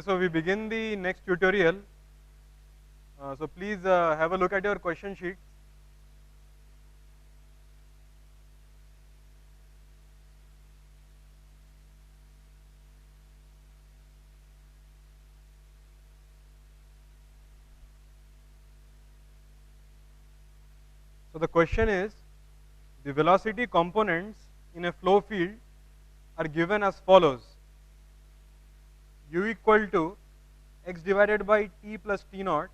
Okay, so we begin the next tutorial. So please have a look at your question sheets. So the question is, the velocity components in a flow field are given as follows. U equal to x divided by t plus t naught,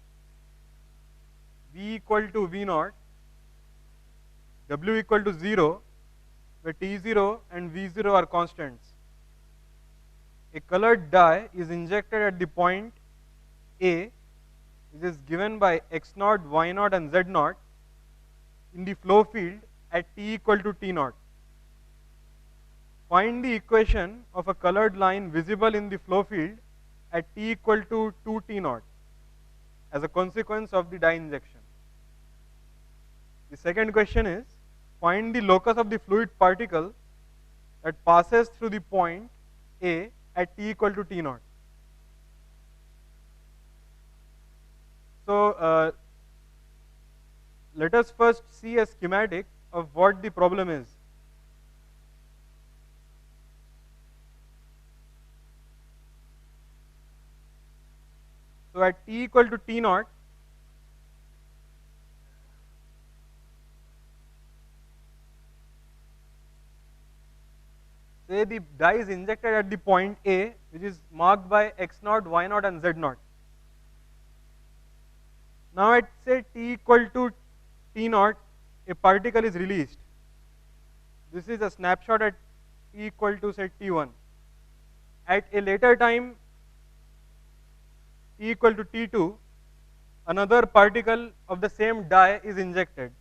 v equal to v naught, w equal to 0, where t0 and v0 are constants. A colored dye is injected at the point A, which is given by x naught, y naught and z naught in the flow field at t equal to t naught. Find the equation of a colored line visible in the flow field at t equal to 2t naught as a consequence of the dye injection. The second question is, find the locus of the fluid particle that passes through the point A at t equal to t naught. So let us first see a schematic of what the problem is. So at t equal to t naught, say the dye is injected at the point A, which is marked by x naught, y naught and z naught. Now at say t equal to t naught, a particle is released. This is a snapshot at t equal to say t1. At a later time, t equal to t2, another particle of the same dye is injected.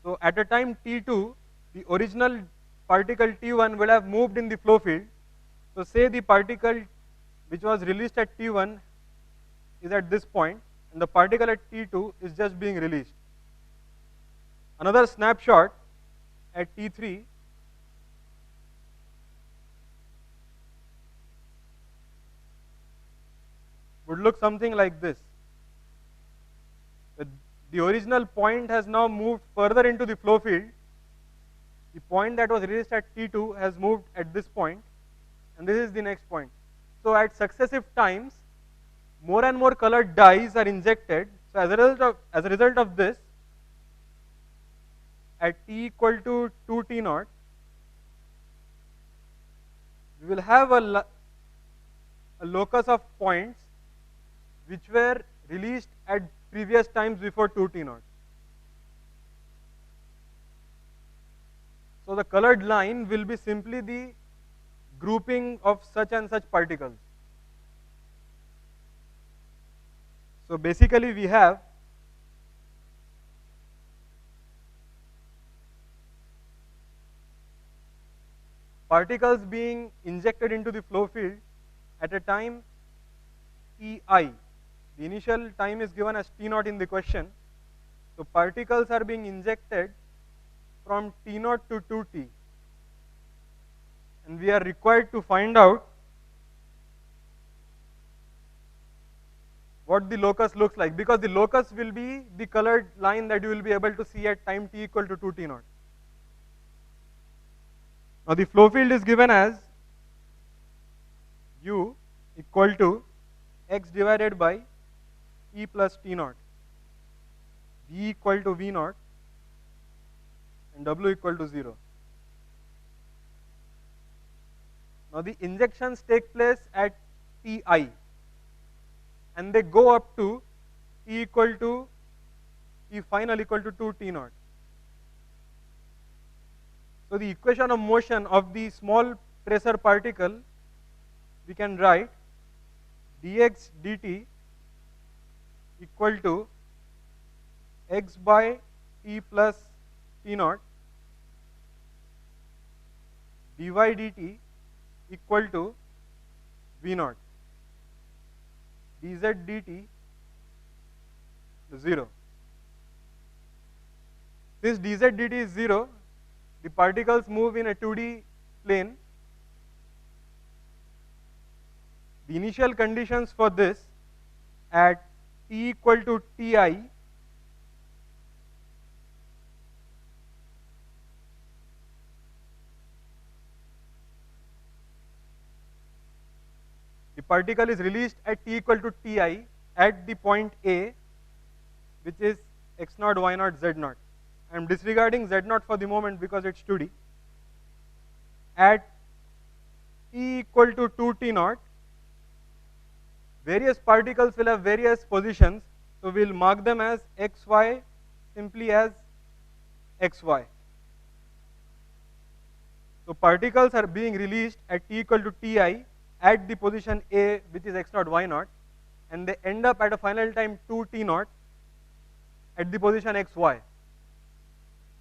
So at a time t2, the original particle t1 will have moved in the flow field. So say the particle which was released at t1 is at this point, and the particle at t2 is just being released. Another snapshot at t3 would look something like this. The original point has now moved further into the flow field. The point that was released at t2 has moved at this point, and this is the next point. So at successive times, more and more colored dyes are injected. So as a result of this, at t equal to 2t naught, we will have a locus of points which were released at previous times before 2t naught. So the colored line will be simply the grouping of such and such particles. So basically we have particles being injected into the flow field at a time ei. The initial time is given as t naught in the question. So particles are being injected from t naught to 2t, and we are required to find out what the locus looks like, because the locus will be the colored line that you will be able to see at time t equal to 2t naught. Now the flow field is given as u equal to x divided by e plus t naught, v equal to v naught and w equal to 0. Now the injections take place at ti, and they go up to t equal to t final equal to 2t naught. So the equation of motion of the small tracer particle, we can write dx dt equal to x by t plus t naught, dy dt equal to v naught, dz dt 0. Since dz dt is 0, the particles move in a 2D plane, The initial conditions for this at t equal to ti, the particle is released at t equal to ti at the point A, which is x naught, y naught, z naught. I am disregarding z naught for the moment because it's 2D. At t equal to 2t naught, various particles will have various positions, so we'll mark them as xy, simply as xy. So particles are being released at t equal to ti at the position A, which is x naught, y naught, and they end up at a final time 2t naught at the position xy.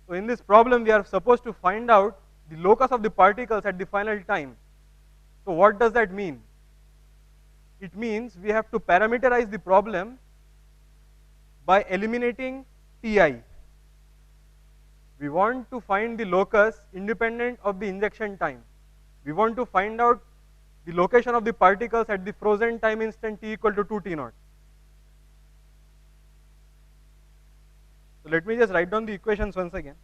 So in this problem, we are supposed to find out the locus of the particles at the final time. So what does that mean? It means we have to parameterize the problem by eliminating ti. We want to find the locus independent of the injection time. We want to find out the location of the particles at the frozen time instant t equal to 2t naught. So let me just write down the equations once again.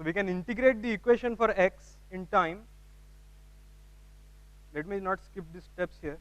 So we can integrate the equation for x in time. Let me not skip the steps here.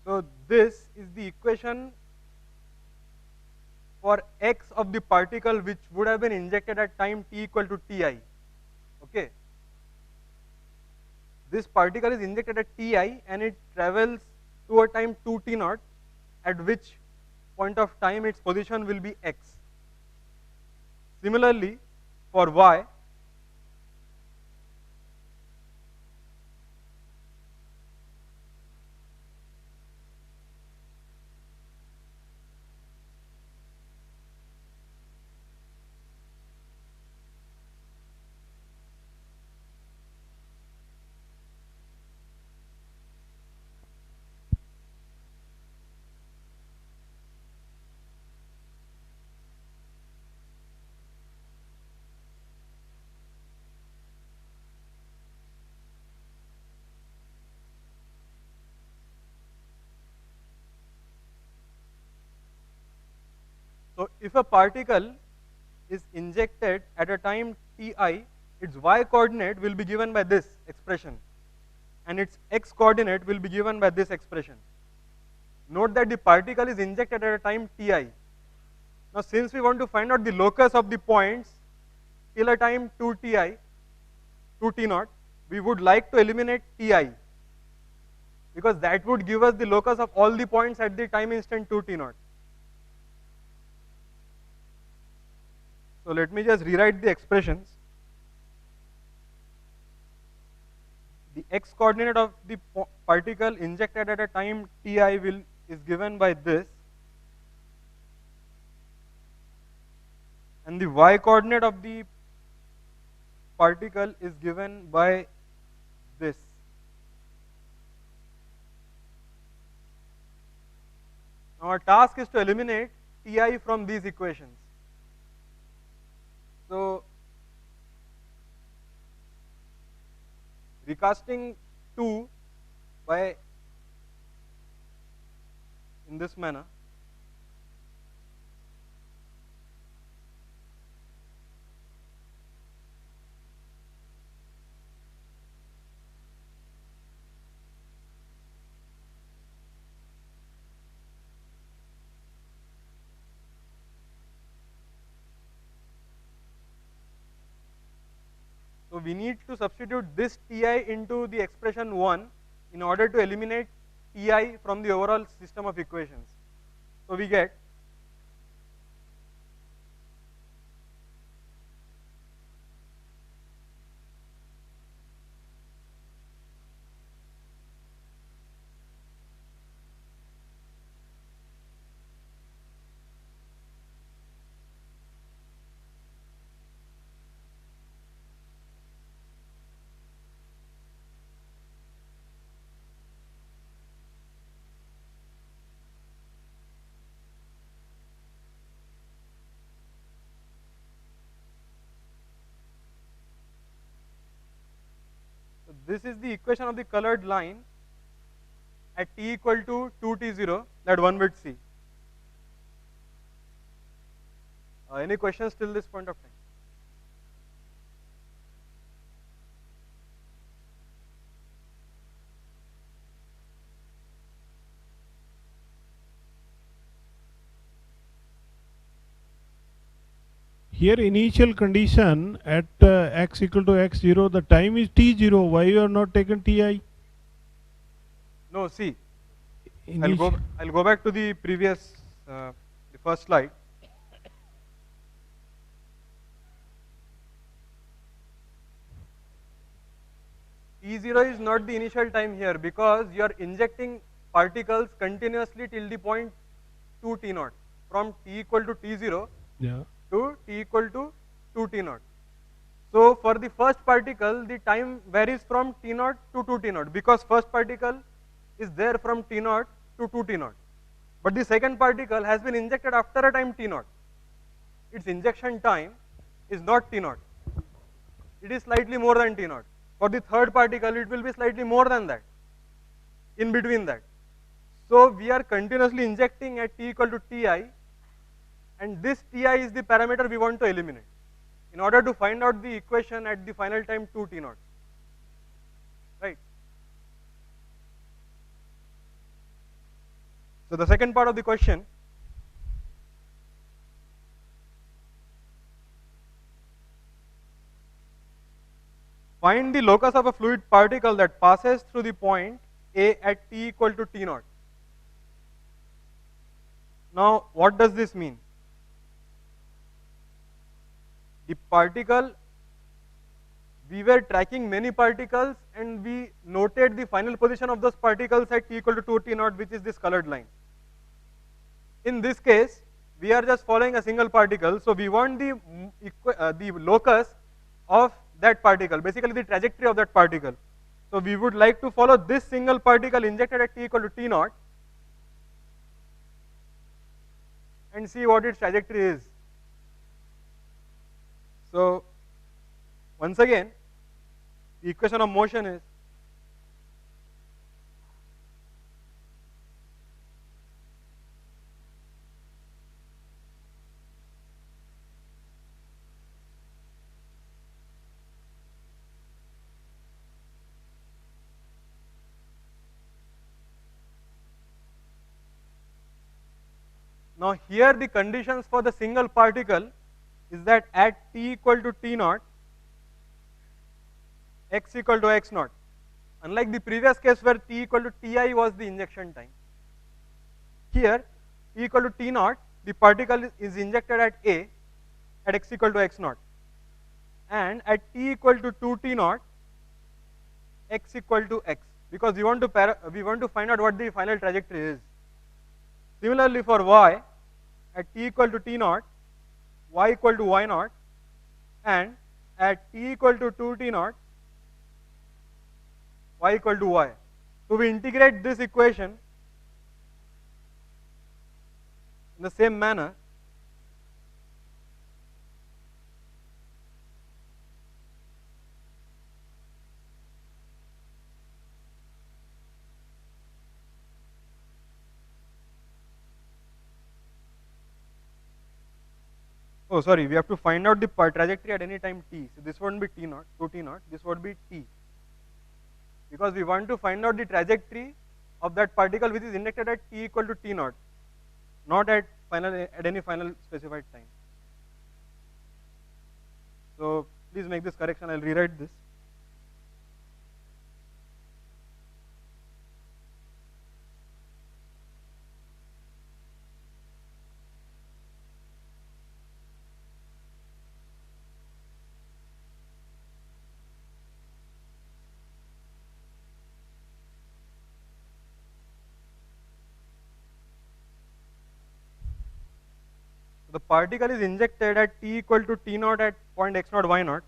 So this is the equation for x of the particle which would have been injected at time t equal to ti. Okay. This particle is injected at ti and it travels to a time 2t naught, at which point of time its position will be x. Similarly, for y, so if a particle is injected at a time ti, its y coordinate will be given by this expression and its x coordinate will be given by this expression. Note that the particle is injected at a time ti. Now since we want to find out the locus of the points till a time 2ti, 2t naught, we would like to eliminate ti, because that would give us the locus of all the points at the time instant 2t naught. So let me just rewrite the expressions. The x coordinate of the particle injected at a time ti is given by this, and the y coordinate of the particle is given by this. Now our task is to eliminate Ti from these equations. So recasting 2 by in this manner, so we need to substitute this Ti into the expression 1 in order to eliminate Ti from the overall system of equations. So we get this is the equation of the colored line at t equal to 2t0 that one would see. Any questions till this point of time? Here initial condition at x equal to x0, the time is t0. Why you have not taken ti? No, see, I'll go back to the previous, the first slide. T0 is not the initial time here because you are injecting particles continuously till the point 2 T0 from t equal to T0 to t equal to 2 T0. So for the first particle, the time varies from T0 to 2 T0 because first particle is there from T0 to 2 T0. But the second particle has been injected after a time T0. Its injection time is not T0. It is slightly more than T0. For the third particle, it will be slightly more than that, in between that. So we are continuously injecting at t equal to Ti, and this Ti is the parameter we want to eliminate in order to find out the equation at the final time 2 T0. Right? So the second part of the question, find the locus of a fluid particle that passes through the point A at t equal to T0. Now, what does this mean? The particle, we were tracking many particles and we noted the final position of those particles at t equal to 2 T0, which is this colored line. In this case, we are just following a single particle, so we want the locus of that particle, basically the trajectory of that particle. So we would like to follow this single particle injected at t equal to T0 and see what its trajectory is. So once again, the equation of motion is now here the conditions for the single particle is that at t equal to T0, x equal to x0. Unlike the previous case where t equal to Ti was the injection time. Here t equal to T0, the particle is injected at A at x equal to x0. And at t equal to 2 T0, x equal to x, because we want to find out what the final trajectory is. Similarly for y, at t equal to T0, y equal to y naught, and at t equal to 2t naught, y equal to y. So we integrate this equation in the same manner. Oh, sorry, we have to find out the trajectory at any time t. So this won't be t naught, 2t naught, this would be t. Because we want to find out the trajectory of that particle which is injected at t equal to t naught, not at any final specified time. So please make this correction, I'll rewrite this. The particle is injected at t equal to t naught at point x naught y naught.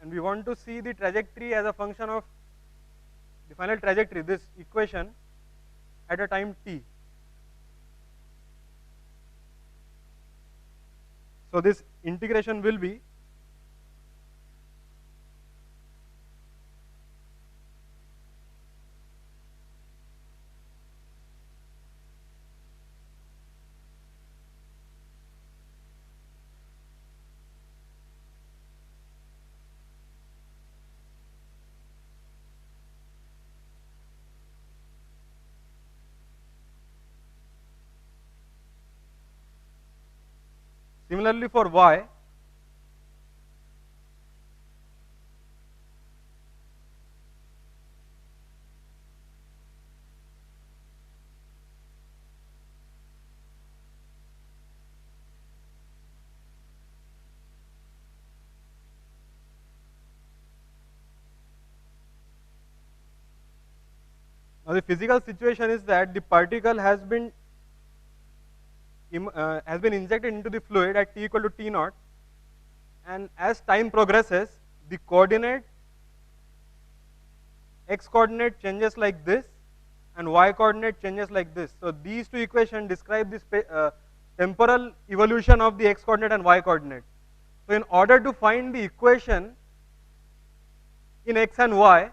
And we want to see the trajectory as a function of the final trajectory, this equation, at a time t. So this integration will be similarly for y. Now the physical situation is that the particle has been injected into the fluid at t equal to t naught, and as time progresses, the coordinate x coordinate changes like this, and y coordinate changes like this. So these two equations describe the temporal evolution of the x coordinate and y coordinate. So in order to find the equation in x and y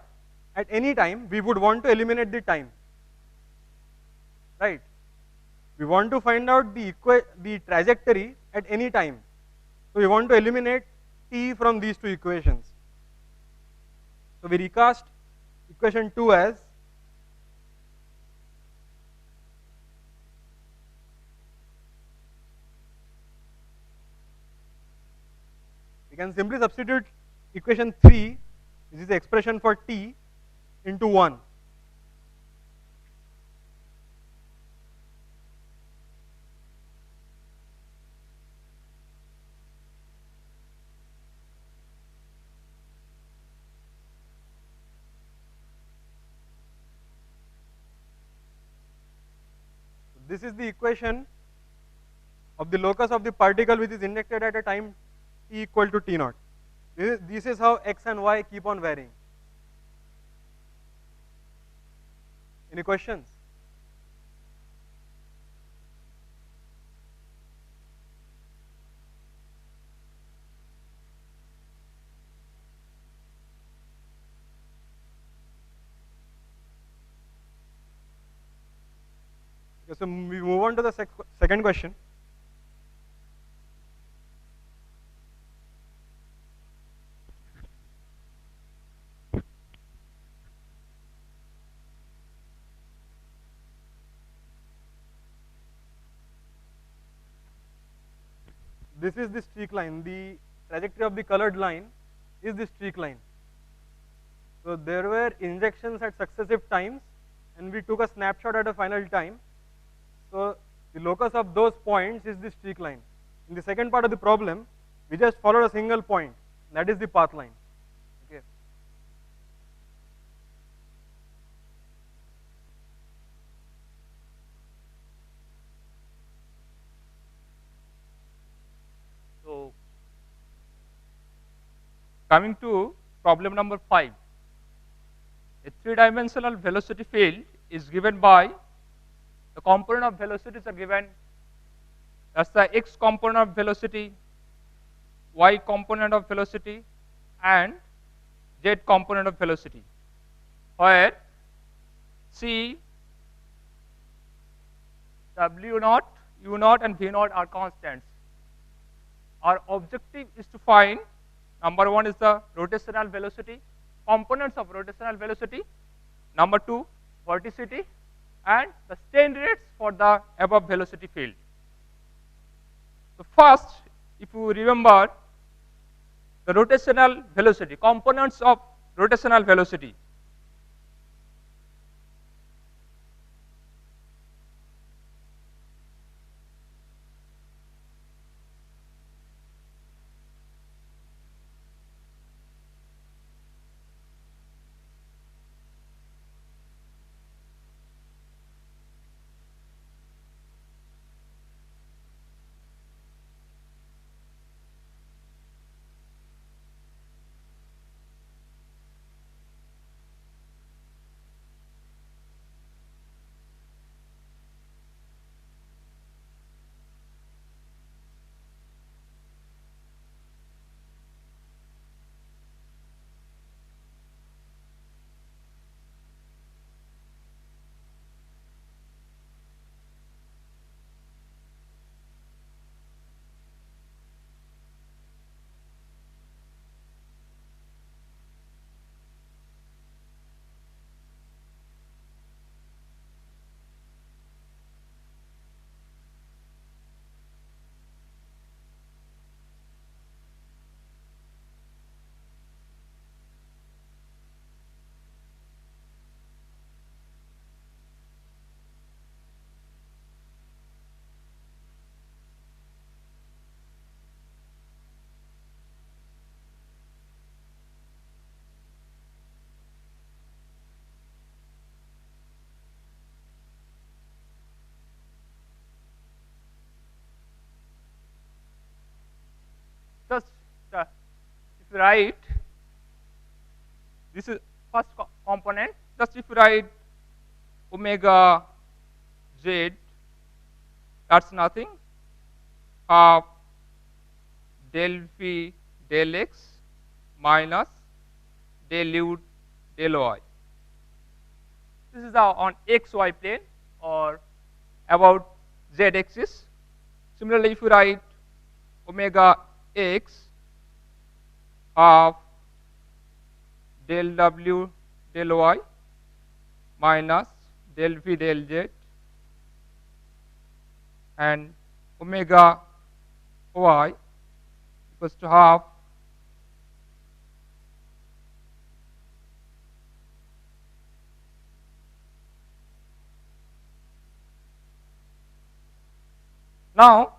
at any time, we would want to eliminate the time, right? We want to find out the trajectory at any time. So we want to eliminate t from these two equations. So we recast equation 2 as we can simply substitute equation 3, this is the expression for t, into 1. This is the equation of the locus of the particle which is injected at a time t equal to t naught. This is how x and y keep on varying. Any questions? Okay, so we move on to the second question. This is the streak line. The trajectory of the colored line is the streak line. So there were injections at successive times, and we took a snapshot at a final time. So the locus of those points is the streak line. In the second part of the problem, we just followed a single point, that is the path line. Okay. Coming to problem number 5. A three-dimensional velocity field is given by the component of velocities are given. That's the x component of velocity, y component of velocity, and z component of velocity, where c, w naught, u naught, and v naught are constants. Our objective is to find, number one is the rotational velocity, components of rotational velocity, number two, vorticity, and the strain rates for the above velocity field. So first, if you remember the rotational velocity, components of rotational velocity. Just if you write, this is first component, just if you write omega z, that's nothing, half del v del x minus del u del y. This is on xy plane or about z axis. Similarly, if you write omega x half del w del y minus del v del z, and omega y equals to half now.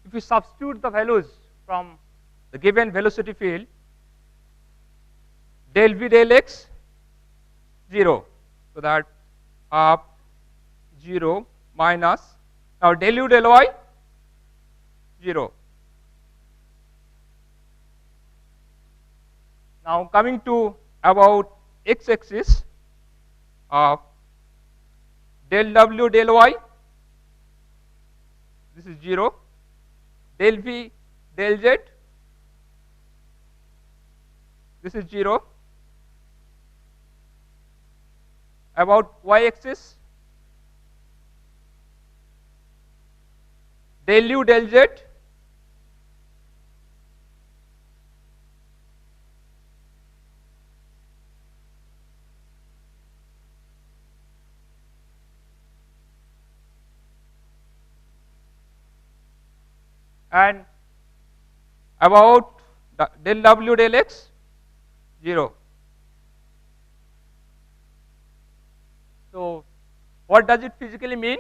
If you substitute the values from the given velocity field, del v del x 0, so that half 0 minus, now del u del y 0. Now coming to about x axis of del w del y, this is 0, del v del z, this is 0, about y axis del u del z, and about del w del x 0. So what does it physically mean?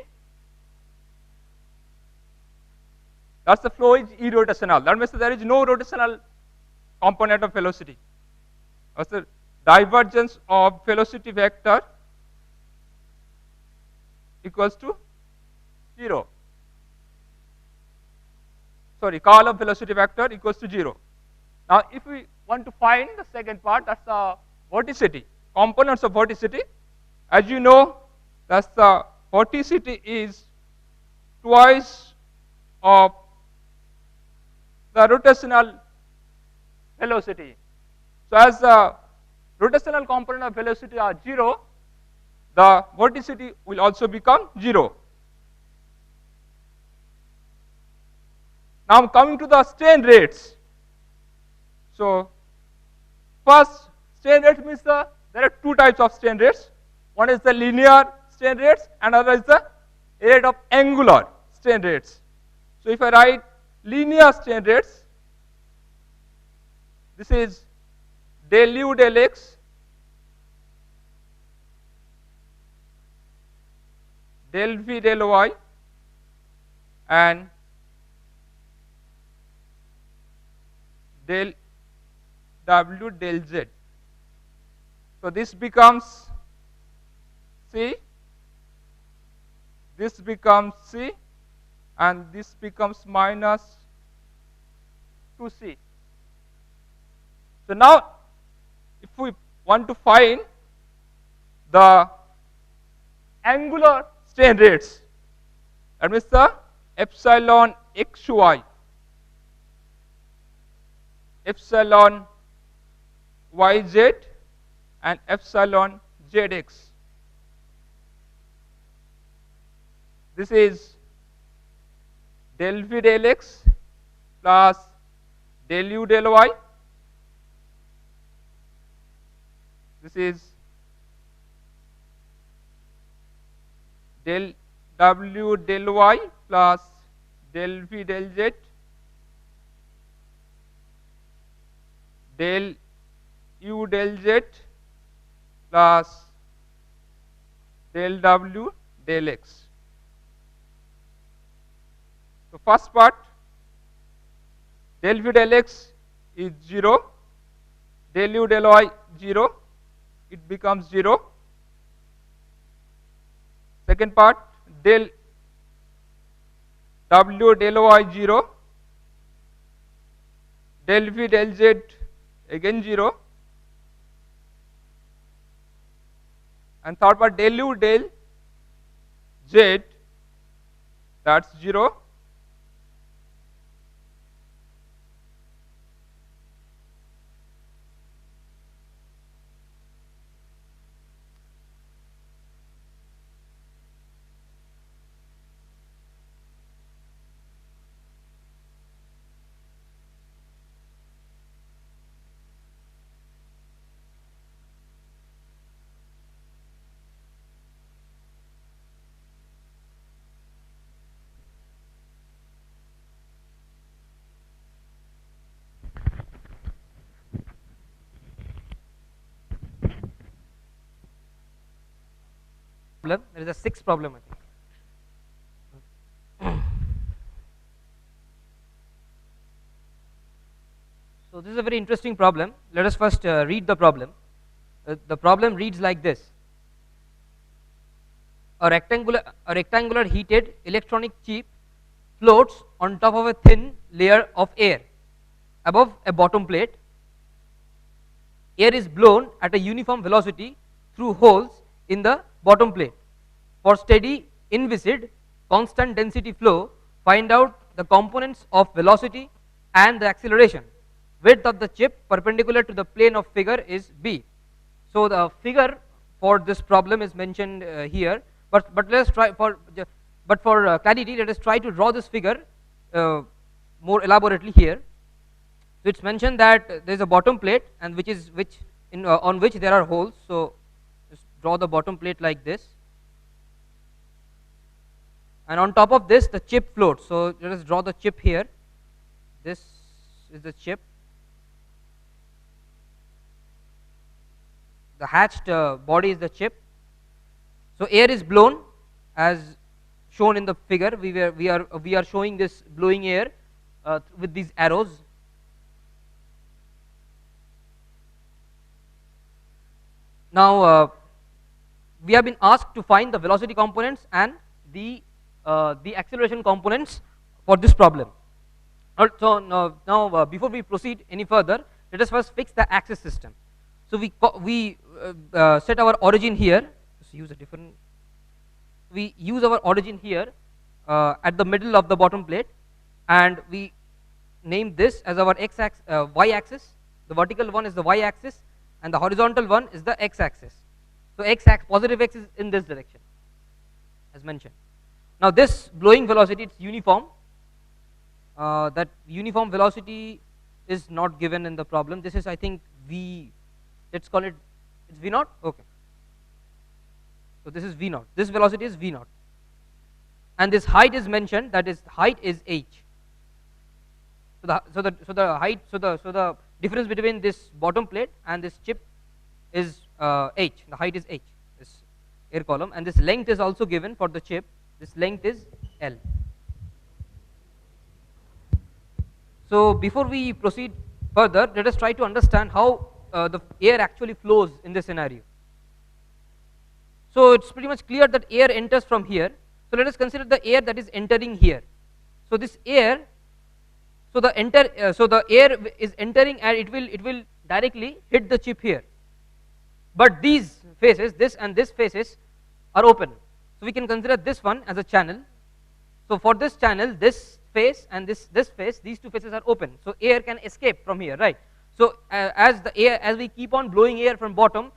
That's the flow is irrotational. That means there is no rotational component of velocity. That's the divergence of velocity vector equals to 0. Sorry, curl of velocity vector equals to 0. Now if we want to find the second part, that's the vorticity, components of vorticity. As you know, that's the vorticity is twice of the rotational velocity. So as the rotational component of velocity are 0, the vorticity will also become 0. Now coming to the strain rates. So first, strain rate means there are two types of strain rates. One is the linear strain rates, and other is the rate of angular strain rates. So if I write linear strain rates, this is del u del x del v del y and del w del z. So this becomes C, this becomes C, and this becomes minus 2C. So now if we want to find the angular strain rates, that means the epsilon xy, epsilon yz and epsilon zx. This is del v del x plus del u del y. This is del w del y plus del v del z, del u del z plus del w del x. So first part, del v del x is 0, del u del y 0, it becomes 0. Second part, del w del y 0, del v del z again 0, and third part, del u del z, that's 0. There is a sixth problem, I think. So this is a very interesting problem. Let us first read the problem. The problem reads like this: a rectangular heated electronic chip floats on top of a thin layer of air above a bottom plate. Air is blown at a uniform velocity through holes in the bottom plate. For steady, inviscid, constant density flow, find out the components of velocity and the acceleration. Width of the chip perpendicular to the plane of figure is B. So the figure for this problem is mentioned here, but let us try for clarity, let us try to draw this figure more elaborately here. So it's mentioned that there is a bottom plate, and on which there are holes. So just draw the bottom plate like this, and on top of this the chip floats. So let us draw the chip here. This is the chip. The hatched body is the chip. So air is blown as shown in the figure. We are showing this blowing air with these arrows. Now we have been asked to find the velocity components and the acceleration components for this problem. So now before we proceed any further, let us first fix the axis system. So we set our origin here. Let's use a different. We use our origin here at the middle of the bottom plate, and we name this as our y-axis. The vertical one is the y-axis, and the horizontal one is the x-axis. So positive x is in this direction, as mentioned. Now this blowing velocity, it's uniform. That uniform velocity is not given in the problem. This is, I think, v. Let's call it. It's v naught. Okay. So this is v naught. This velocity is v naught, and this height is mentioned. That is, height is h. So the difference between this bottom plate and this chip is h. The height is h. This air column, and this length is also given for the chip. This length is L. So before we proceed further, let us try to understand how the air actually flows in this scenario. So it's pretty much clear that air enters from here. So let us consider the air that is entering here. So this air, so the air is entering, and it will directly hit the chip here. But these faces, this and this faces, are open. So we can consider this one as a channel. So for this channel, this face and this face, these two faces are open. So air can escape from here, right? So as we keep on blowing air from bottom,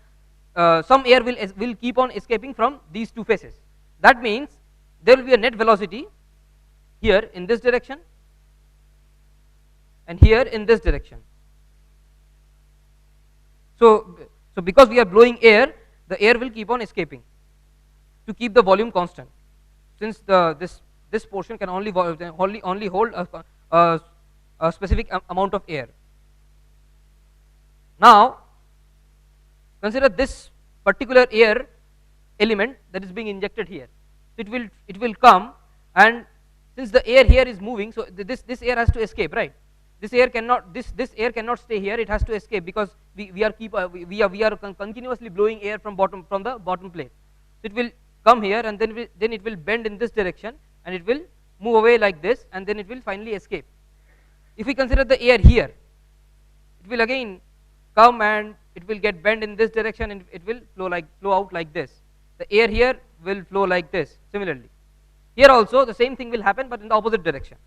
some air will keep on escaping from these two faces. That means there will be a net velocity here in this direction and here in this direction. So because we are blowing air, the air will keep on escaping to keep the volume constant, since this portion can only hold a specific amount of air. Now consider this particular air element that is being injected here. It will come, and since the air here is moving, so this air has to escape, right? This air cannot stay here. It has to escape, because we are continuously blowing air from the bottom plate. So it will come here, and then it will bend in this direction, and it will move away like this, and then it will finally escape. If we consider the air here, it will again come and it will get bent in this direction, and it will flow out like this. The air here will flow like this. Similarly, here also the same thing will happen, but in the opposite direction.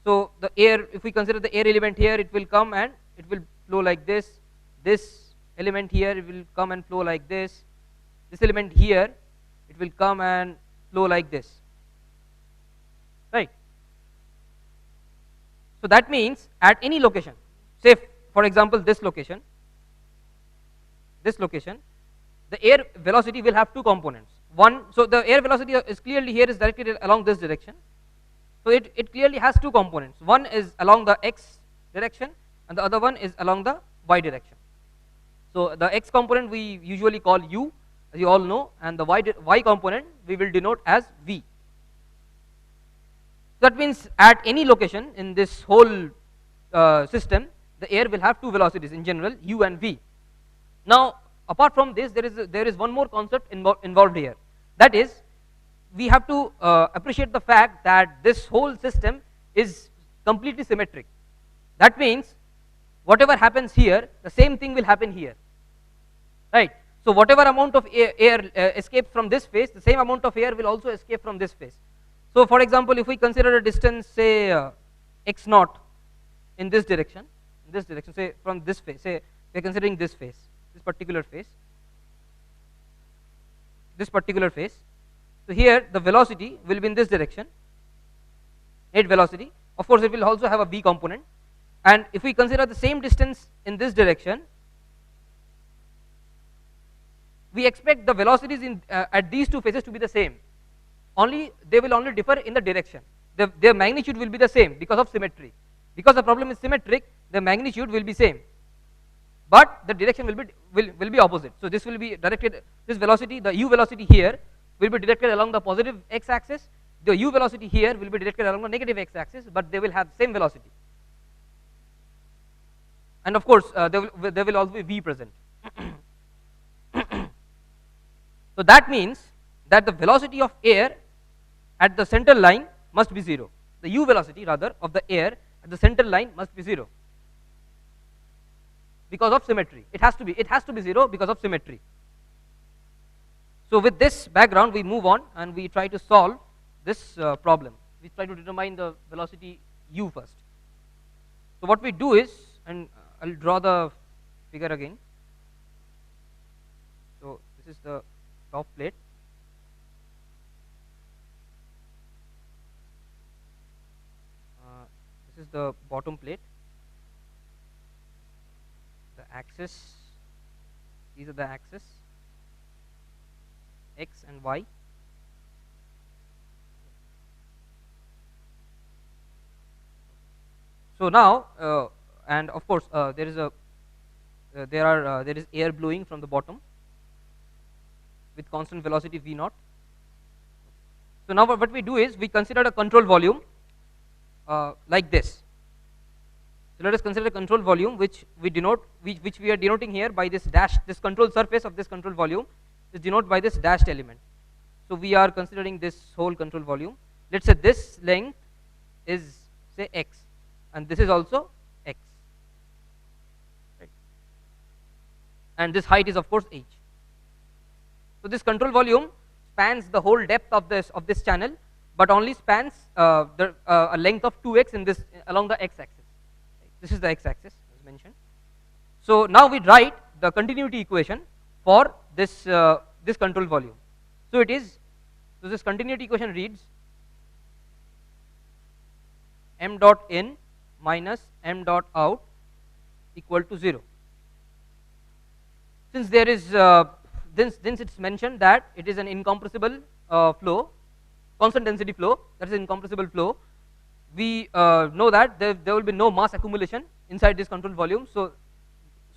So the air, if we consider the air element here, it will come and it will flow like this. This element here, it will come and flow like this. This element here, it will come and flow like this, right? So that means at any location, say for example this location, the air velocity will have two components. One, so the air velocity is clearly here is directed along this direction. So it clearly has two components. One is along the x direction, and the other one is along the y direction. So the x component we usually call u, as you all know, and the y component we will denote as v. That means at any location in this whole system, the air will have two velocities in general, u and v. Now apart from this, there is one more concept involved here. That is, we have to appreciate the fact that this whole system is completely symmetric. That means whatever happens here, the same thing will happen here, right? So whatever amount of air escapes from this face, the same amount of air will also escape from this face. So for example, if we consider a distance, say x naught in this direction, say from this face, say we are considering this face, this particular face. So here the velocity will be in this direction, net velocity. Of course, it will also have a v component. And if we consider the same distance in this direction, we expect the velocities at these two faces to be the same. They will only differ in the direction. Their magnitude will be the same because of symmetry. Because the problem is symmetric, the magnitude will be same, but the direction will be opposite. So this will be directed. This velocity, the u velocity here, will be directed along the positive x-axis. The u velocity here will be directed along the negative x-axis, but they will have same velocity. And of course, there will also be v present. So that means that the velocity of air at the center line must be 0. The u velocity rather of the air at the center line must be 0. because of symmetry. It has to be 0 because of symmetry. So with this background, we move on and we try to solve this problem. We try to determine the velocity u first. So what we do is, and I'll draw the figure again. So this is the top plate. This is the bottom plate. The axis, these are the axes, x and y. So now, and of course, there is air blowing from the bottom with constant velocity v0. So now what we do is we consider a control volume like this. So let us consider a control volume which we are denoting here by this dash. This control surface of this control volume is denoted by this dashed element. So we are considering this whole control volume. Let's say this length is, say, x, and this is also x, right? And this height is of course h. So this control volume spans the whole depth of this channel, but only spans a length of 2x in this along the x-axis. This is the x-axis as mentioned. So now we write the continuity equation for this this control volume. So this continuity equation reads m dot in minus m dot out equal to 0. Since there is since it's mentioned that it is an incompressible flow, constant density flow, that is incompressible flow, we know that there will be no mass accumulation inside this control volume. So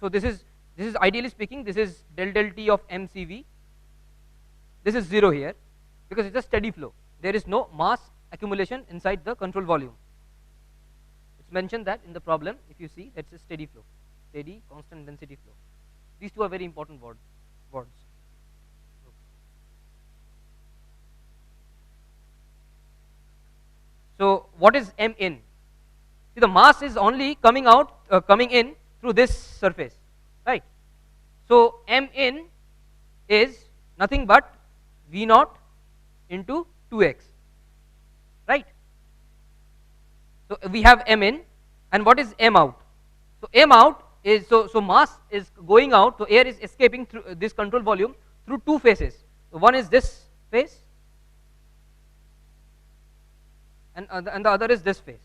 this is ideally speaking, this is del T of mCV. This is 0 here because it's a steady flow. There is no mass accumulation inside the control volume. It's mentioned that in the problem, if you see, it's a steady flow, steady constant density flow. These two are very important words. So what is m in? See, the mass is only coming in through this surface, right? So m in is nothing but v0 into 2x, right? So we have m in, and what is m out? So m out is, so mass is going out, so air is escaping through this control volume through two phases. So one is this phase, and the other is this phase.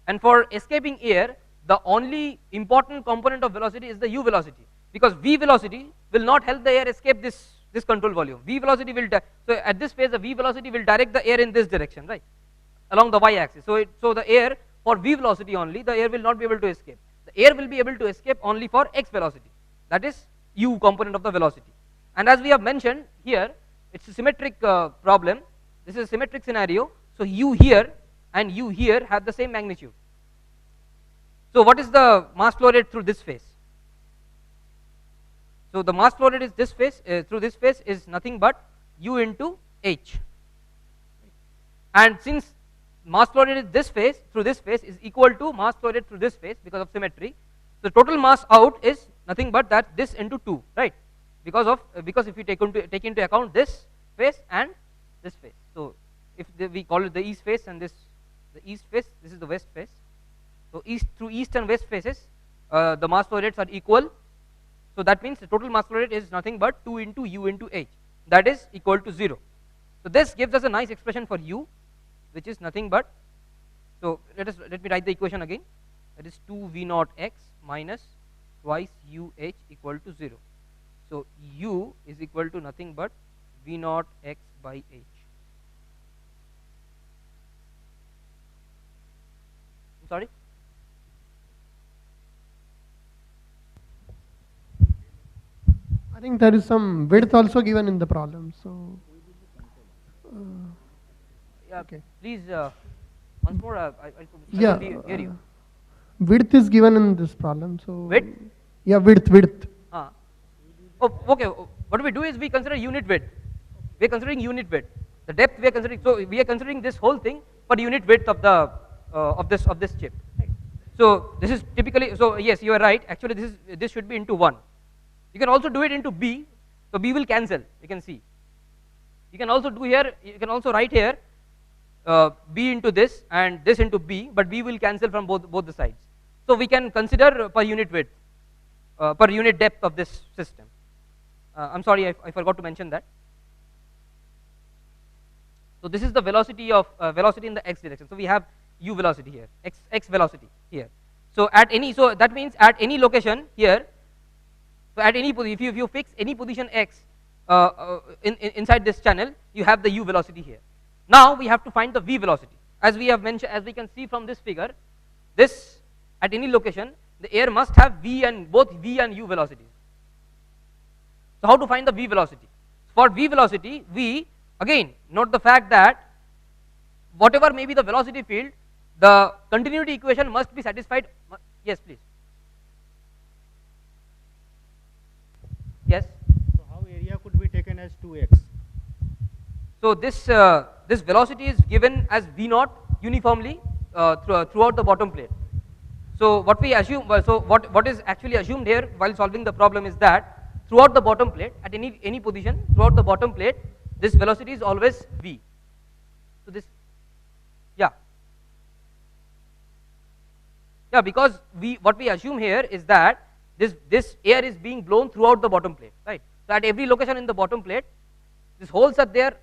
And for escaping air, the only important component of velocity is the u velocity, because v velocity will not help the air escape this control volume. V velocity will, so at this phase the v velocity will direct the air in this direction, right, along the y-axis. So the air, for v velocity only, the air will not be able to escape. The air will be able to escape only for x velocity, that is u component of the velocity. And as we have mentioned here, it's a symmetric problem. This is a symmetric scenario, so u here and u here have the same magnitude. So what is the mass flow rate through this phase? So the mass flow rate is this phase, through this phase is nothing but u into h. And since mass flow rate is this phase, through this phase is equal to mass flow rate through this phase because of symmetry, so total mass out is nothing but that this into 2, right? Because if you take into account this phase and this phase. So if we call it the east phase and this the east phase, this is the west phase. So through east and west phases, the mass flow rates are equal. So that means the total mass flow rate is nothing but 2 into u into h, that is equal to 0. So this gives us a nice expression for u, which is nothing but, so let me write the equation again. That is 2 v0 x minus twice u h equal to 0. So u is equal to nothing but v0 x by h. I'm sorry? I think there is some width also given in the problem. So, Yeah, okay. Please, once more, I Yeah, couldn't hear you. width is given in this problem. So Width? Yeah, width. Oh, okay. What we do is we consider unit width. We are considering unit width. The depth we are considering. So we are considering this whole thing for unit width of the of this chip. Right? So this is typically, so yes, you are right. Actually, this should be into 1. You can also do it into B. So B will cancel. You can see. You can also do here. You can also write here B into this and this into B, but B will cancel from both the sides. So we can consider per unit width, per unit depth of this system. I'm sorry, I forgot to mention that. So this is the velocity of velocity in the x direction. So we have u velocity here, x velocity here. So at any, so that means at any location here, so at any position, if you fix any position x inside this channel, you have the u velocity here. Now we have to find the v velocity. As we have mentioned, as we can see from this figure, this at any location, the air must have v and both v and u velocities. So how to find the v velocity? For v velocity, we again note the fact that whatever may be the velocity field, the continuity equation must be satisfied. Yes, please. Yes. So how area could be taken as 2x? So this velocity is given as v naught uniformly throughout the bottom plate. So what we assume, so what is actually assumed here while solving the problem is that throughout the bottom plate, at any position throughout the bottom plate, this velocity is always v. So this, yeah, because what we assume here is that this air is being blown throughout the bottom plate, right? So at every location in the bottom plate, these holes are there.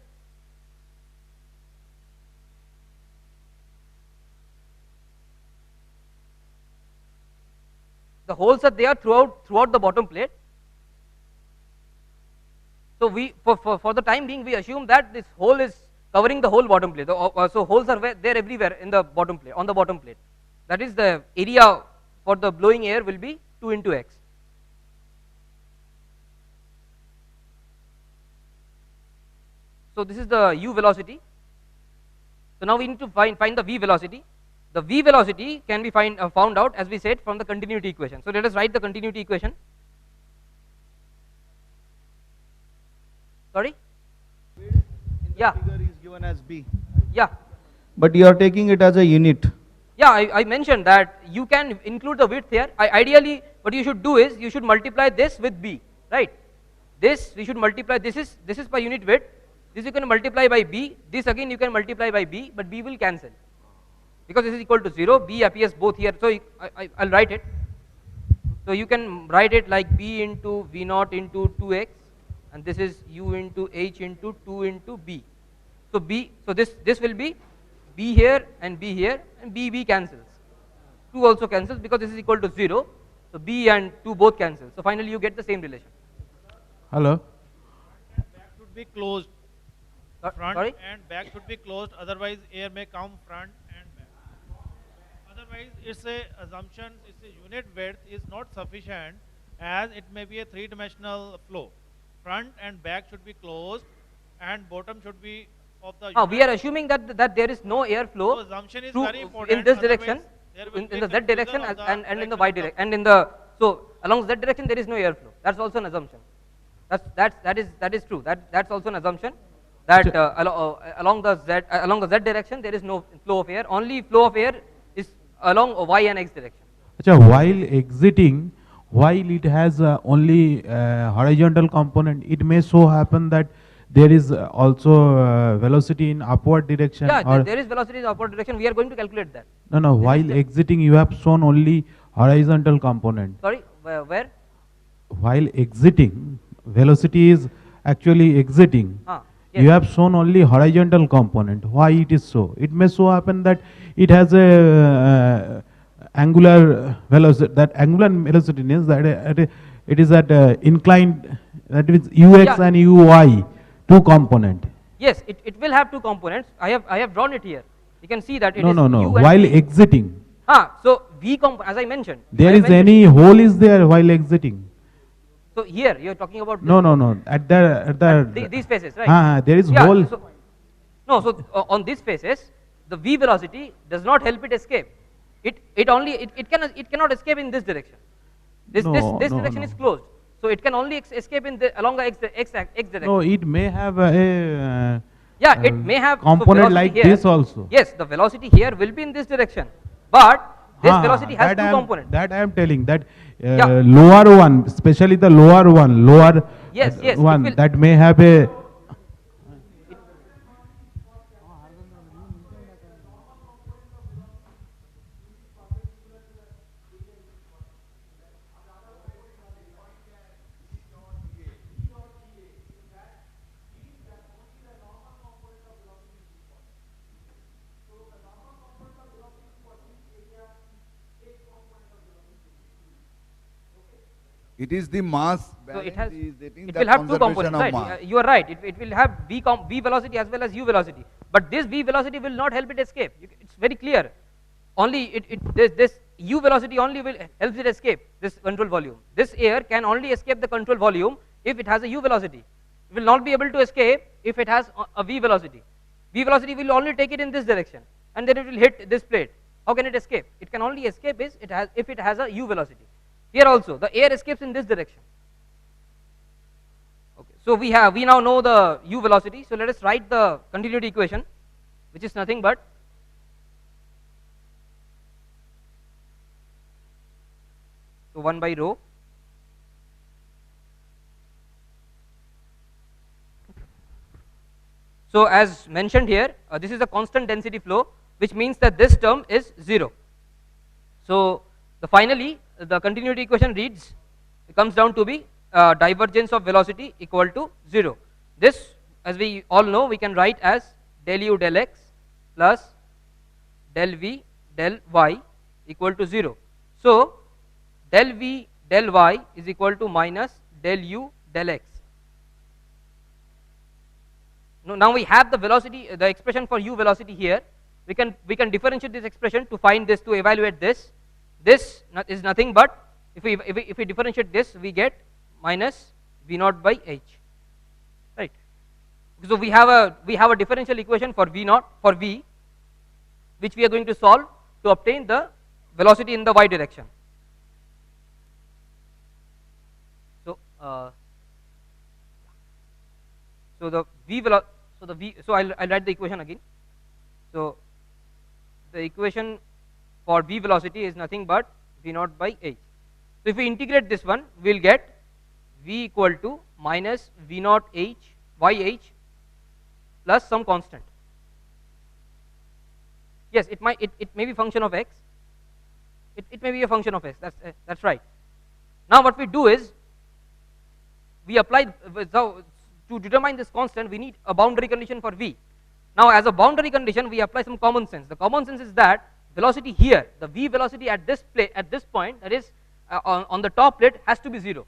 The holes are there throughout the bottom plate. So we for the time being we assume that this hole is covering the whole bottom plate. So holes are there everywhere in the bottom plate, on the bottom plate. That is the area for the blowing air will be 2 into x. So this is the u velocity. So now we need to find the v velocity. The v velocity can be found out, as we said, from the continuity equation. So let us write the continuity equation. Sorry? In the Yeah. figure is given as b. Yeah. But you are taking it as a unit. Yeah, I mentioned that you can include the width here. Ideally, what you should do is you should multiply this with b, right? This we should multiply. This is per unit width. This you can multiply by b. This again you can multiply by b, but b will cancel because this is equal to 0. B appears both here, so I'll write it. So you can write it like b into v naught into 2x, and this is u into h into 2 into b. So b, so this will be b here and b here, and b cancels. 2 also cancels because this is equal to 0. So b and 2 both cancel. So finally you get the same relation. Hello. Back should be closed. Front Sorry? and back should be closed, otherwise air may come front and back. Otherwise it's a assumption, it's a unit width is not sufficient as it may be a three-dimensional flow. Front and back should be closed and bottom should be of the unit. We are assuming that there is no air So flow assumption is through very important. in this otherwise direction, there will in be the z confusion direction of the and in the direction y of the- direction, and in the, so along z direction there is no air flow. That's also an assumption. That is true. That's also an assumption that along the z direction there is no flow of air. Only flow of air is along y and x direction. Achha, while exiting, while it has only horizontal component, it may so happen that there is also velocity in upward direction. Yeah, or there is velocity in upward direction. We are going to calculate that. no, while exiting you have shown only horizontal component. Sorry, where? While exiting, velocity is actually exiting. Yes. You have shown only horizontal component. Why it is so? It may so happen that it has a angular velocity. That angular velocity means that it is at inclined. That is ux Yeah. and uy, two component. Yes, it will have two components. I have drawn it here. You can see that it is No. u and While v. exiting, So v as I mentioned. there I is mentioned- any hole is there while exiting. So here you are talking about this, No. At the these faces, right? there is Yeah, hole. so, no, so on these faces, the v velocity does not help it escape. It cannot escape in this direction. This No, direction no. is closed, so it can only escape in along the x direction. No, it may have a Yeah, it may have so component velocity like here- this also. Yes, the velocity here will be in this direction, but This velocity has two components. That I am telling that Yeah. lower one, especially the lower one, lower Yes, yes, it one will- that may have a It is the mass So balance it has, is getting it that will have two conservation components, of right? mass. You are right. It will have v velocity as well as u velocity. But this v velocity will not help it escape. It's very clear. Only this u velocity only will helps it escape this control volume. This air can only escape the control volume if it has a u velocity. It will not be able to escape if it has a v velocity. V velocity will only take it in this direction, and then it will hit this plate. How can it escape? It can only escape if it has a u velocity. Here also the air escapes in this direction. Okay, so we now know the u velocity. So let us write the continuity equation, which is nothing but so 1 by rho So as mentioned here, this is a constant density flow, which means that this term is 0. So finally the continuity equation reads, it comes down to be divergence of velocity equal to 0. This, as we all know, we can write as del u del x plus del v del y equal to 0. So del v del y is equal to minus del u del x. Now we have the velocity, the expression for u velocity here. We can differentiate this expression to find this, to evaluate this. This is nothing but if we differentiate this, we get minus v naught by h, right? So we have a differential equation for v naught, for v, which we are going to solve to obtain the velocity in the y direction. So so the I'll write the equation again. So the equation for v velocity is nothing but v naught by h. So if we integrate this one, we will get v equal to minus v naught h yh plus some constant. Yes, it may be function of x. It may be a function of x. That's right. Now what we do is we apply to determine this constant, we need a boundary condition for v. Now as a boundary condition, we apply some common sense. The common sense is that velocity here, the v velocity at this point, that is on the top plate, has to be 0.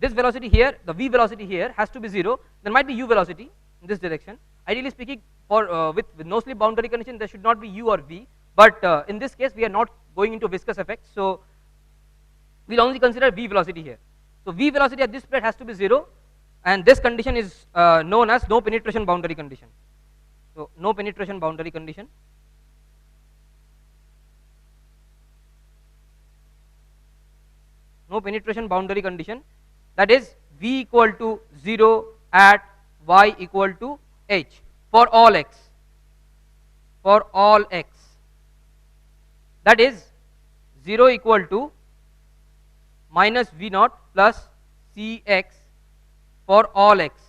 This velocity here, the v velocity here has to be 0. There might be u velocity in this direction. Ideally speaking, for with no slip boundary condition, there should not be u or v. But in this case, we are not going into viscous effects, so we'll only consider v velocity here. So v velocity at this plate has to be 0, and this condition is known as no penetration boundary condition. So no penetration boundary condition. No penetration boundary condition, that is v equal to 0 at y equal to h for all x. For all x, that is 0 equal to minus v naught plus cx for all x.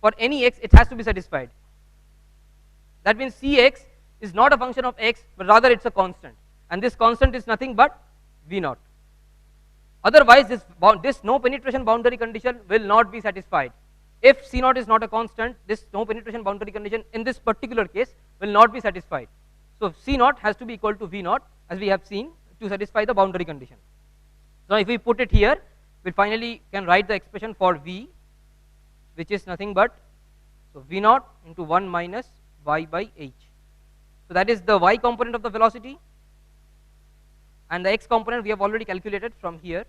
For any x, it has to be satisfied. That means cx is not a function of x, but rather it's a constant, and this constant is nothing but v naught. Otherwise, this no penetration boundary condition will not be satisfied. If c naught is not a constant, this no penetration boundary condition in this particular case will not be satisfied. So c naught has to be equal to v naught, as we have seen, to satisfy the boundary condition. Now if we put it here, we finally can write the expression for v, which is nothing but so v naught into 1 minus y by h. So that is the y component of the velocity, and the x component we have already calculated from here,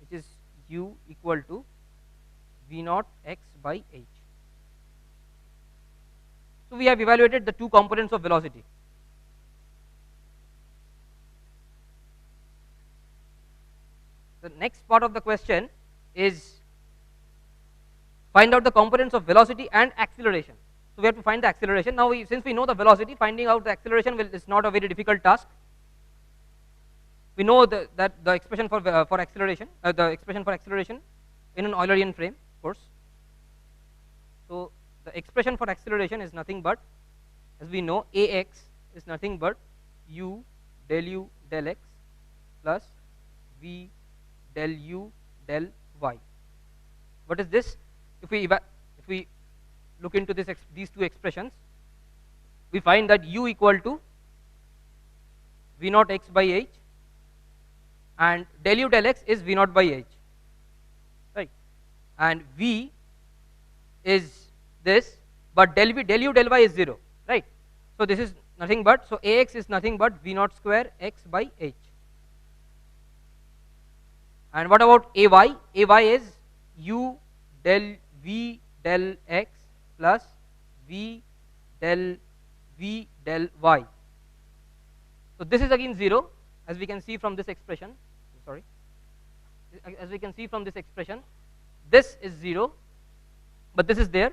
which is u equal to v naught x by h. So we have evaluated the two components of velocity. The next part of the question is find out the components of velocity and acceleration. So we have to find the acceleration. Now, since we know the velocity, finding out the acceleration is not a very difficult task. We know that the expression for acceleration, in an Eulerian frame, of course. So the expression for acceleration is nothing but, as we know, ax is nothing but u del u del x plus v del u del y. What is this? If we look into these two expressions, we find that u equal to v naught x by h, and del u del x is v naught by h, right? And v is this, but del u del y is 0, right? So this is nothing but, so ax is nothing but v naught square x by h. And what about ay? Ay is u del v del x plus v del y. So this is again 0, as we can see from this expression. Sorry, as we can see from this expression, this is 0, but this is there.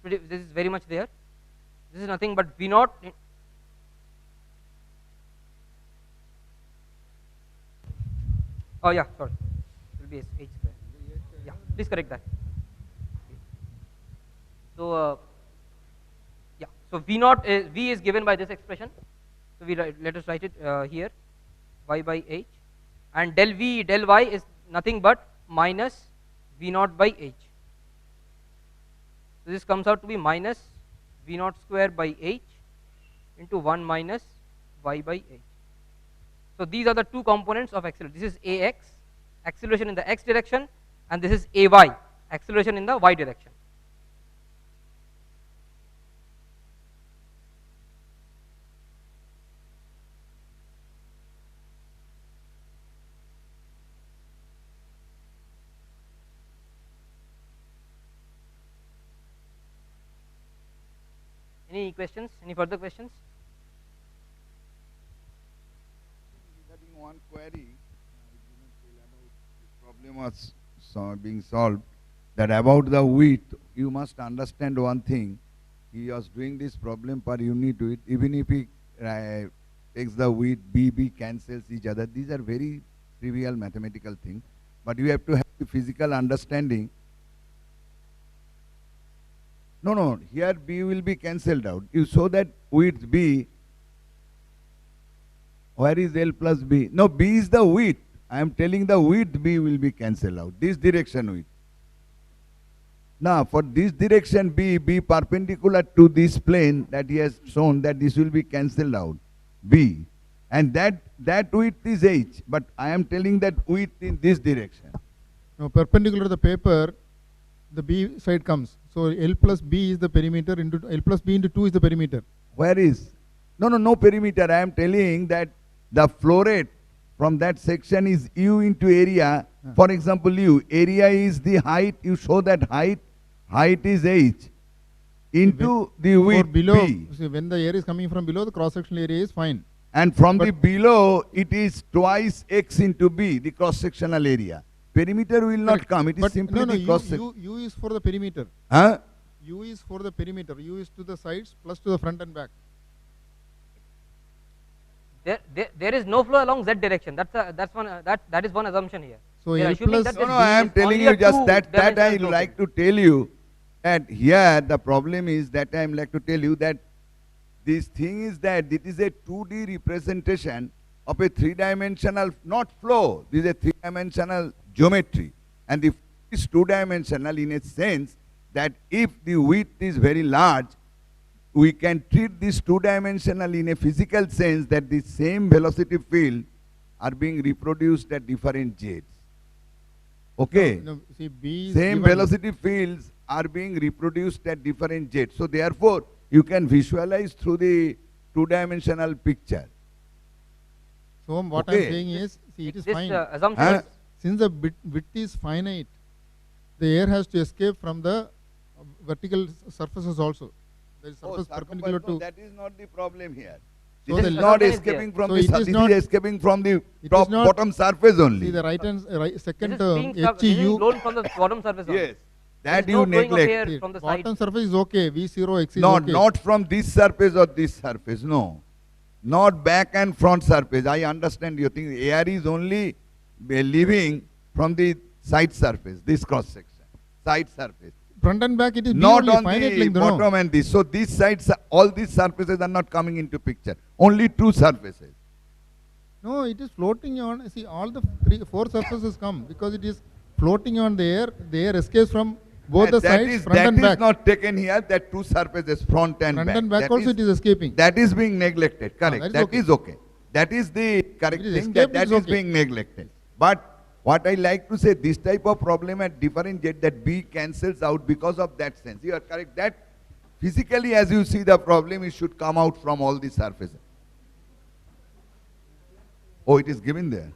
This is very much there. This is nothing but v naught. Oh yeah, sorry. It will be h square. Yeah, please correct that. So yeah, so v naught is, v is given by this expression. So let us write it here, y by h, and del v del y is nothing but minus v naught by h. So this comes out to be minus v naught square by h into 1 minus y by h. So these are the two components of acceleration. This is ax, acceleration in the x direction, and this is ay, acceleration in the y direction. Any questions? Any further questions? Regarding one query, I did not tell about the problem was being solved. That about the width, you must understand one thing. He was doing this problem per unit width. Even if he takes the width, B cancels each other. These are very trivial mathematical things. But you have to have the physical understanding. No, here B will be cancelled out. You show that width B, where is L plus B? No, B is the width. I am telling the width B will be cancelled out. This direction width. Now, for this direction B perpendicular to this plane that he has shown, that this will be cancelled out. B. And that width is H. But I am telling that width in this direction. Now, perpendicular to the paper, the B side comes. So L plus B is the perimeter into L plus B into 2 is the perimeter. Where is? No perimeter. I am telling that the flow rate from that section is U into area. For example, U. Area is the height. You show that height is H into the width below, B. see, when the air is coming from below, the cross-sectional area is fine. And from the below, it is twice X into B, the cross-sectional area. Perimeter will not come. It is simply the cross-section. U is for the perimeter. Huh? U is for the perimeter. U is to the sides plus to the front and back. There is no flow along z direction. That is one assumption here. So L plus I am telling you just that I like to tell you that here the problem is that I am like to tell you that this thing is that it is a 2D representation of a three-dimensional, not flow. This is a three-dimensional geometry, and the is two-dimensional in a sense that if the width is very large, we can treat this two-dimensional in a physical sense that the same velocity field are being reproduced at different jets. Okay? No, see, B is same given. velocity fields are being reproduced at different jets. So therefore, you can visualize through the two-dimensional picture. So what I am saying is, see, it is This fine. assumption Since the width is finite, the air has to escape from the vertical surfaces also. There is surface perpendicular to. That is not the problem here. So This is not escaping from the surface. This is escaping from the top bottom surface only. See the right hand second this is term being blown HEU. from the bottom surface. Yes. That There is no you flowing of neglect. air See, from the bottom side. surface is okay, V0 X is Not, okay. not from this surface or this surface, no. Not back and front surface. I understand you think air is only leaving from the side surface, this cross section, side surface. Front and back it is B Not only, on finite the length, no? bottom and this. So these sides, all these surfaces are not coming into picture. Only two surfaces. No, it is floating on, see all the four surfaces come because it is floating on the air escapes from both the sides, front and That back. is not taken here, that two surfaces, front and Front back. and back That also is- it is escaping. That is being neglected, correct. that is That okay. is okay. That is the correct It is thing, escaped, that it's is okay. being neglected. But what I like to say, this type of problem at different jet, that B cancels out because of that sense. You are correct, that physically as you see the problem, it should come out from all the surfaces. Oh, it is given there.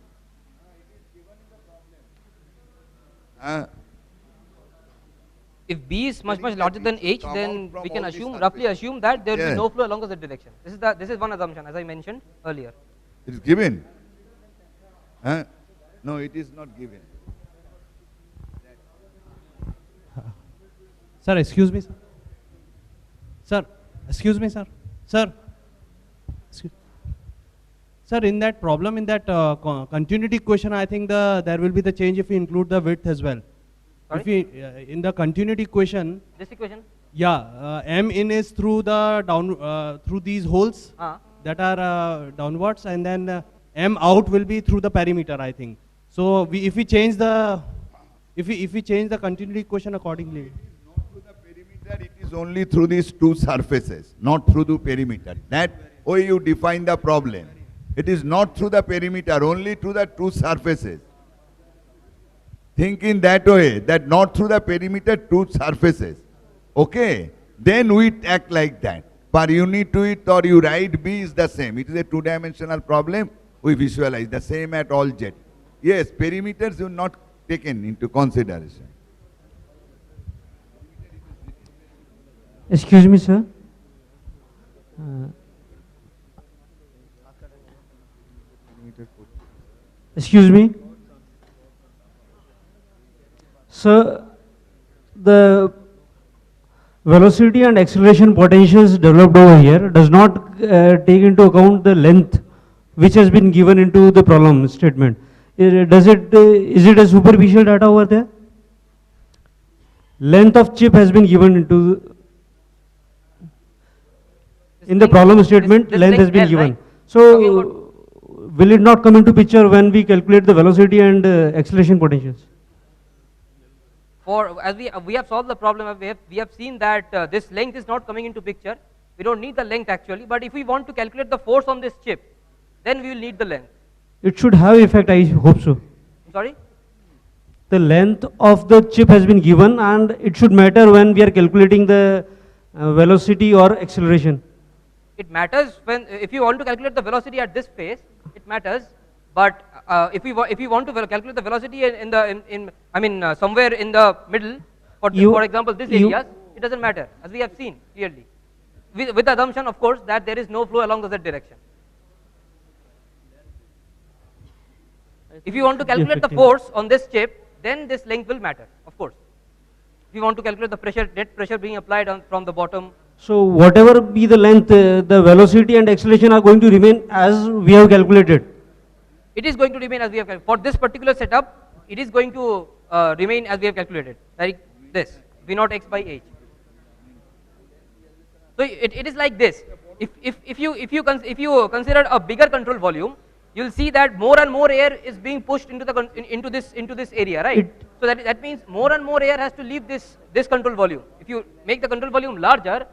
If B is much larger than H, come then out from we can all the roughly surfaces. assume that there will Yeah. be no flow along the z direction. This is one assumption, as I mentioned earlier. It is given. No, it is not given. Sir, excuse me, sir. Sir, excuse me, sir. Sir, sir, in that problem, in that continuity equation, I think there will be the change if we include the width as well. Sorry? If we in the continuity equation, This equation? yeah, M in is through the through these holes that are downwards, and then M out will be through the perimeter, I think. So if we change the if we change the continuity equation accordingly. It is only through these two surfaces, not through the perimeter. That way you define the problem. It is not through the perimeter, only through the two surfaces. Think in that way, that not through the perimeter, two surfaces. Okay? Then we act like that. Per unit to it, or you write B is the same. It is a two-dimensional problem. We visualize the same at all jet. Yes, perimeters are not taken into consideration. Excuse me, sir. Excuse me. Sir, the velocity and acceleration potentials developed over here does not take into account the length which has been given into the problem statement. Is it a superficial data over there? Length of chip has been given into in the problem statement. this Length has been L, given. right? So will it not come into picture when we calculate the velocity and acceleration potentials? For as we have solved the problem, we have seen that this length is not coming into picture. We don't need the length actually, but if we want to calculate the force on this chip, then we will need the length. It should have effect, I hope so. Sorry? The length of the chip has been given and it should matter when we are calculating the velocity or acceleration. It matters when if you want to calculate the velocity at this phase, it matters. But if we want to calculate the velocity somewhere in the middle, for example this areas, it doesn't matter, as we have seen clearly, with the assumption of course that there is no flow along the z direction. If you want to calculate the force on this chip, then this length will matter, of course. If you want to calculate the pressure, net pressure being applied from the bottom. So whatever be the length, the velocity and acceleration are going to remain as we have calculated. It is going to remain as we have calculated. For this particular setup, it is going to remain as we have calculated, like this, V0 x by h. So it is like this. If you consider a bigger control volume, you will see that more and more air is being pushed into this area, right? So that means more and more air has to leave this control volume. If you make the control volume larger,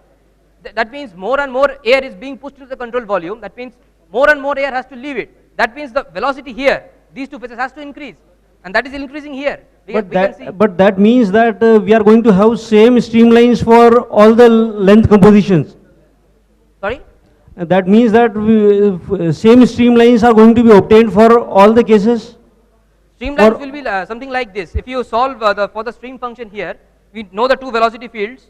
that means more and more air is being pushed into the control volume. That means more and more air has to leave it. That means the velocity here, these two phases has to increase, and that is increasing here. But that means that we are going to have same streamlines for all the length compositions. Sorry? That means that same streamlines are going to be obtained for all the cases? Streamlines will be something like this. If you solve for the stream function here, we know the two velocity fields.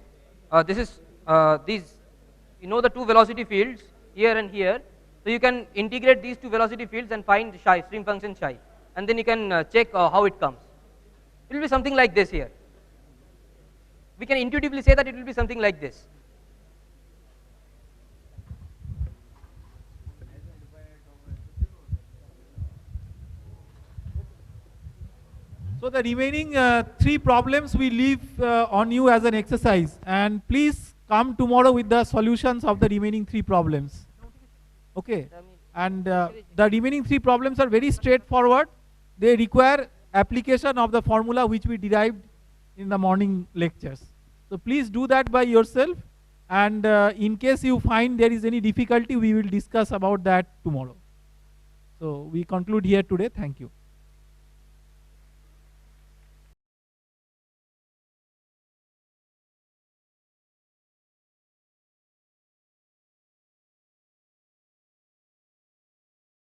You know the two velocity fields here and here. So you can integrate these two velocity fields and find psi, stream function psi, and then you can check how it comes. It will be something like this here. we can intuitively say that it will be something like this. So the remaining 3 problems we leave on you as an exercise, and please come tomorrow with the solutions of the remaining 3 problems. Okay, and the remaining 3 problems are very straightforward. They require application of the formula which we derived in the morning lectures. So please do that by yourself, and in case you find there is any difficulty, we will discuss about that tomorrow. So we conclude here today. Thank you.